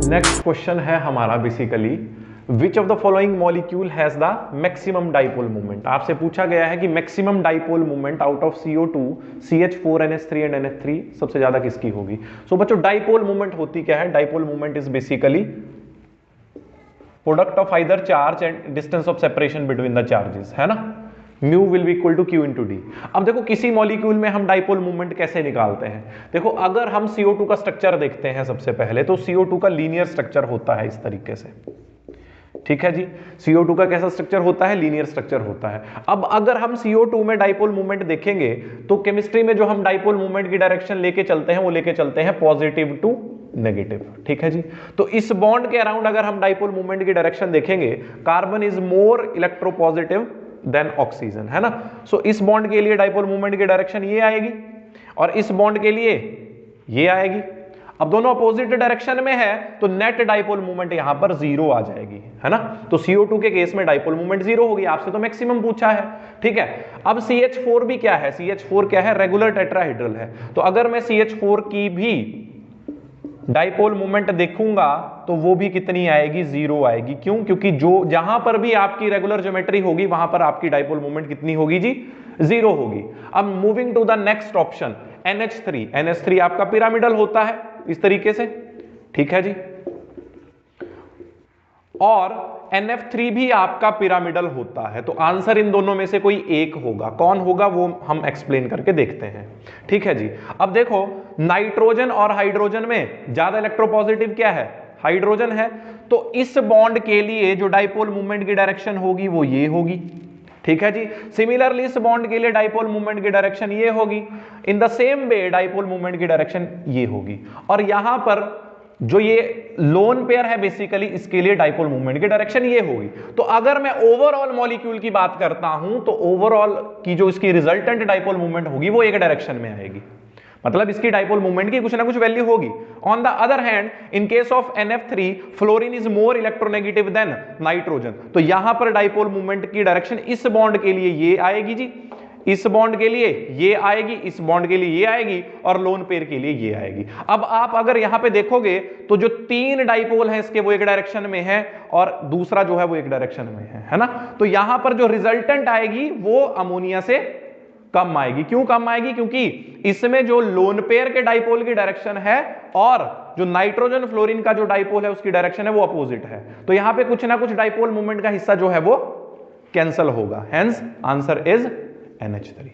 Next question है हमारा basically which of the following molecule has the maximum dipole moment. आपसे पूछा गया है कि maximum dipole moment out of CO2, CH4, NH3 and NH3 सबसे ज्यादा किसकी होगी। सो बच्चों डाइपोल मोमेंट होती क्या है? Dipole moment is basically product of either charge and distance of separation between the charges, है ना। Mu will be equal to Q into D. अब देखो किसी मॉलिक्यूल में हम डाइपोल मूवमेंट कैसे निकालते हैं। देखो अगर हम CO2 का स्ट्रक्चर देखते हैं सबसे पहले, तो CO2 का लीनियर स्ट्रक्चर होता है इस तरीके से, ठीक है जी। CO2 का कैसा स्ट्रक्चर होता है? लीनियर स्ट्रक्चर होता है। अब अगर हम CO2 में डाइपोल मूवमेंट देखेंगे तो केमिस्ट्री में जो हम डाइपोल मूवमेंट की डायरेक्शन लेके चलते हैं वो लेके चलते हैं पॉजिटिव टू नेगेटिव, ठीक है जी। तो इस बॉन्ड के अराउंड अगर हम डाइपोल मूवमेंट की डायरेक्शन देखेंगे, carbon is more electropositive than oxygen, है ना। सो इस बॉन्ड के लिए डाइपोल मूवमेंट की डायरेक्शन ये आएगी और इस बॉन्ड के लिए ये आएगी। अब दोनों अपोजिट डायरेक्शन में है तो नेट डाइपोल मूवमेंट यहां पर 0 आ जाएगी, है ना। तो CO2 के केस में डाइपोल मूवमेंट 0 होगी। आपसे तो मैक्सिमम पूछा है, ठीक है। अब CH4 भी क्या है? CH4 क्या है? रेगुलर टेट्राहेड्रल है। तो अगर मैं CH4 की भी डाइपोल मूवमेंट देखूंगा तो वो भी कितनी आएगी? 0 आएगी। क्यों? क्योंकि जो जहां पर भी आपकी रेगुलर ज्योमेट्री होगी वहां पर आपकी डाइपोल मूवमेंट कितनी होगी जी? 0 होगी। अब moving to the next option NH3। NH3 आपका पिरामिडल होता है इस तरीके से, ठीक है जी। और NF3 भी आपका पिरामिडल होता है। तो आंसर इन दोनों में से कोई एक होगा। कौन होगा वो हम एक्सप्लेन करके देखते हैं, ठीक है जी। अब देखो नाइट्रोजन और हाइड्रोजन में ज्यादा इलेक्ट्रोपॉजिटिव क्या है? हाइड्रोजन है। तो इस बॉन्ड के लिए जो डाइपोल मूवमेंट की डायरेक्शन होगी वो ये होगी, ठीक है जी। सिमिलरली इस बॉन्ड के लिए डाइपोल मूवमेंट की डायरेक्शन ये होगी। In the same way dipole movement की डायरेक्शन ये होगी। और यहां पर जो ये लोन पेयर है बेसिकली इसके लिए डाइपोल मूवमेंट की डायरेक्शन ये होगी। तो अगर मैं ओवरऑल मॉलिक्यूल की बात करता हूं तो ओवरऑल की जो इसकी रिजल्टेंट डाइपोल मूवमेंट होगी वो एक डायरेक्शन में आएगी। मतलब इसकी डाइपोल मूवमेंट की कुछ ना कुछ वैल्यू होगी। On the other hand in case of NF3 fluorine is more electronegative than nitrogen. तो यहां पर डाइपोल मूवमेंट की डायरेक्शन इस बॉन्ड के लिए ये आएगी जी, इस बॉन्ड के लिए ये आएगी, इस बॉन्ड के लिए ये आएगी और लोन पेयर के लिए ये आएगी। अब आप अगर यहां पे देखोगे तो जो 3 डाइपोल है इसके वो एक डायरेक्शन में है और दूसरा जो है वो एक डायरेक्शन में है ना। तो यहां पर जो रिजल्टेंट आएगी वो अमोनिया से कम आएगी। क्यों कम आएगी? क्योंकि इसमें जो लोन पेयर के डाइपोल की डायरेक्शन है और जो नाइट्रोजन फ्लोरीन का जो डाइपोल है उसकी डायरेक्शन है वो अपोजिट है। तो यहां पे कुछ ना कुछ डाइपोल मूवमेंट का हिस्सा जो है वो कैंसल होगा। Hence answer is NH3।